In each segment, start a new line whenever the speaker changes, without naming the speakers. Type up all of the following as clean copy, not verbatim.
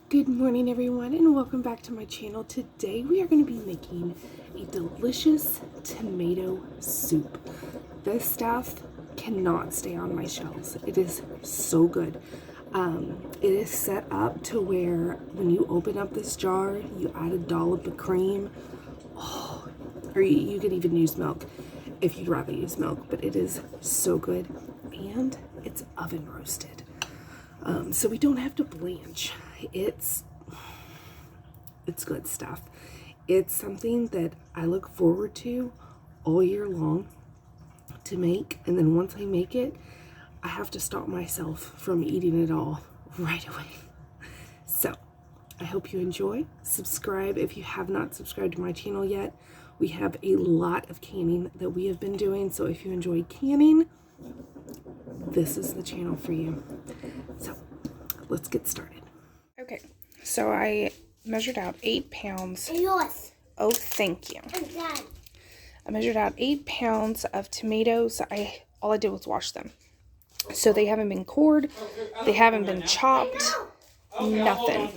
Good morning everyone and welcome back to my channel. Today we are going to be making a delicious tomato soup. This stuff cannot stay on my shelves. It is so good. It is set up to where when you open up this jar, you add a dollop of cream. Oh, or you could even use milk if you'd rather use milk, but it is so good and it's oven roasted. So we don't have to blanch. It's good stuff. It's something that I look forward to all year long to make, and then once I make it, I have to stop myself from eating it all right away. So I hope you enjoy. Subscribe if you have not subscribed to my channel yet. We have a lot of canning that we have been doing, so if you enjoy canning, this is the channel for you. So let's get started. Okay, so I measured out 8 pounds.
Yours.
Oh, thank you.
Dad.
I measured out 8 pounds of tomatoes. All I did was wash them. So they haven't been cored, they haven't been chopped, nothing.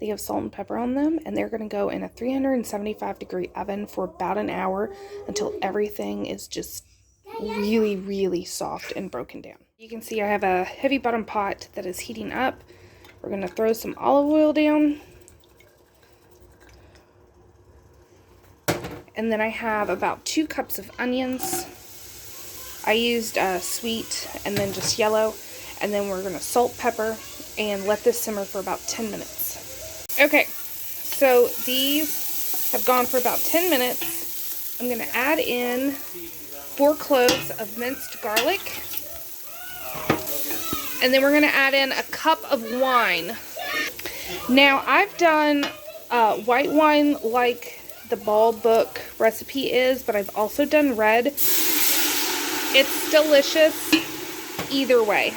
They have salt and pepper on them, and they're going to go in a 375-degree oven for about an hour until everything is just really, really soft and broken down. You can see I have a heavy bottom pot that is heating up. We're going to throw some olive oil down. And then I have about 2 cups of onions. I used sweet and then just yellow. And then we're going to salt, pepper, and let this simmer for about 10 minutes. Okay, so these have gone for about 10 minutes. I'm going to add in 4 cloves of minced garlic. And then we're going to add in a cup of wine. Now, I've done white wine like the Ball Book recipe is, but I've also done red. It's delicious either way.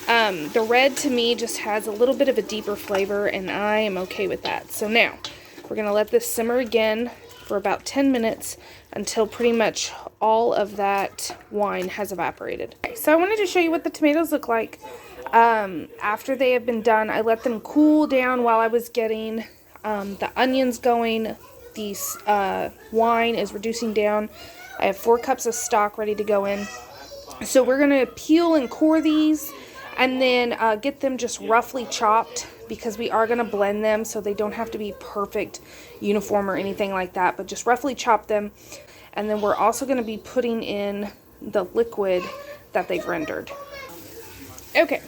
The red to me just has a little bit of a deeper flavor, and I am okay with that. So now, we're going to let this simmer again for about 10 minutes until pretty much all of that wine has evaporated. Okay, so I wanted to show you what the tomatoes look like after they have been done. I let them cool down while I was getting the onions going. These wine is reducing down. I have 4 cups of stock ready to go in. So we're going to peel and core these and then get them just roughly chopped, because we are going to blend them so they don't have to be perfect uniform or anything like that, but just roughly chop them. And then we're also going to be putting in the liquid that they've rendered. Okay,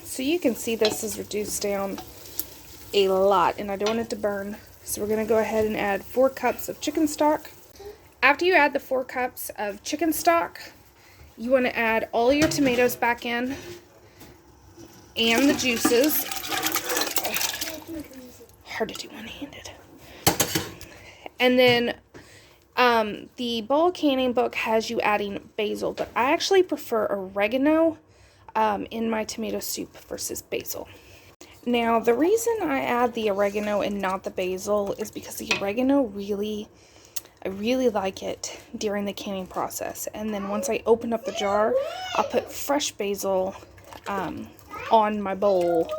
so you can see this is reduced down a lot, and I don't want it to burn. So we're going to go ahead and add 4 cups of chicken stock. After you add the 4 cups of chicken stock, you want to add all your tomatoes back in and the juices. Hard to do one-handed. And then the Bowl Canning book has you adding basil, but I actually prefer oregano in my tomato soup versus basil. Now, the reason I add the oregano and not the basil is because the oregano I really like it during the canning process. And then once I open up the jar, I'll put fresh basil on my bowl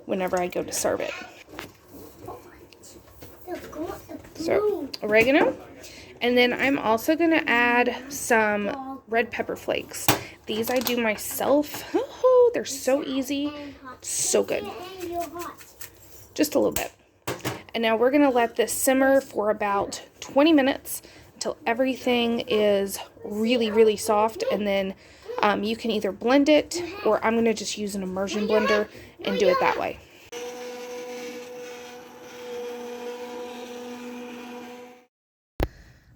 whenever I go to serve it. So, oregano. And then I'm also going to add some red pepper flakes. These I do myself. Oh, they're so easy. So good. Just a little bit. And now we're going to let this simmer for about 20 minutes until everything is really, really soft. And then you can either blend it, or I'm going to just use an immersion blender and do it that way.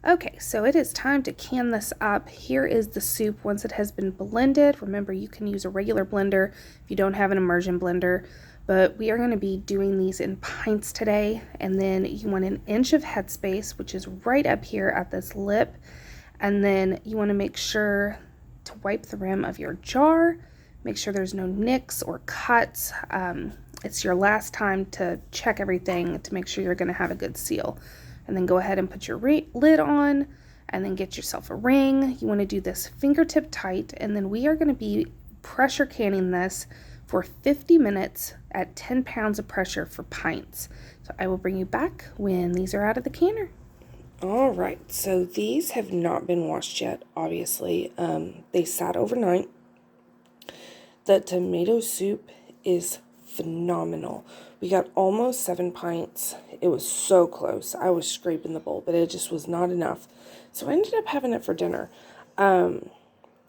Okay, so it is time to can this up. Here is the soup once it has been blended. Remember, you can use a regular blender if you don't have an immersion blender, but we are going to be doing these in pints today. And then you want an inch of headspace, which is right up here at this lip. And then you want to make sure to wipe the rim of your jar. Make sure there's no nicks or cuts. It's your last time to check everything to make sure you're going to have a good seal. And then go ahead and put your lid on, and then get yourself a ring. You want to do this fingertip tight, and then we are going to be pressure canning this for 50 minutes at 10 pounds of pressure for pints. So I will bring you back when these are out of the canner. All right, so these have not been washed yet, obviously. They sat overnight. The tomato soup is phenomenal. We got almost 7 pints. It was so close. I was scraping the bowl, but it just was not enough. So I ended up having it for dinner.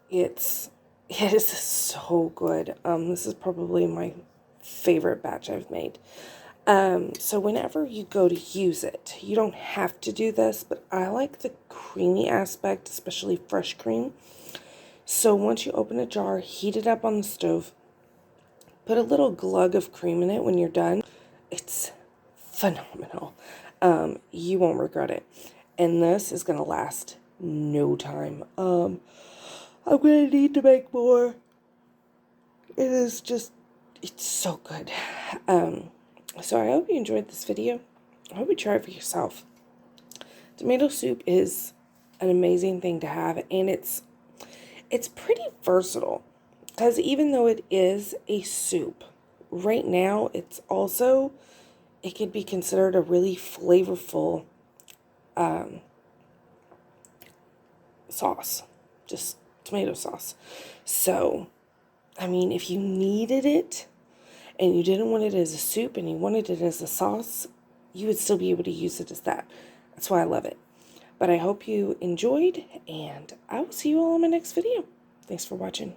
It is so good. This is probably my favorite batch I've made. So whenever you go to use it, you don't have to do this, but I like the creamy aspect, especially fresh cream. So once you open a jar, heat it up on the stove, put a little glug of cream in it when you're done. It's phenomenal. You won't regret it. And this is going to last no time. I'm going to need to make more. It is just, it's so good. So I hope you enjoyed this video. I hope you try it for yourself. Tomato soup is an amazing thing to have, and it's pretty versatile, because even though it is a soup, right now it could be considered a really flavorful sauce, just tomato sauce. So, I mean, if you needed it and you didn't want it as a soup and you wanted it as a sauce, you would still be able to use it as that. That's why I love it. But I hope you enjoyed, and I will see you all in my next video. Thanks for watching.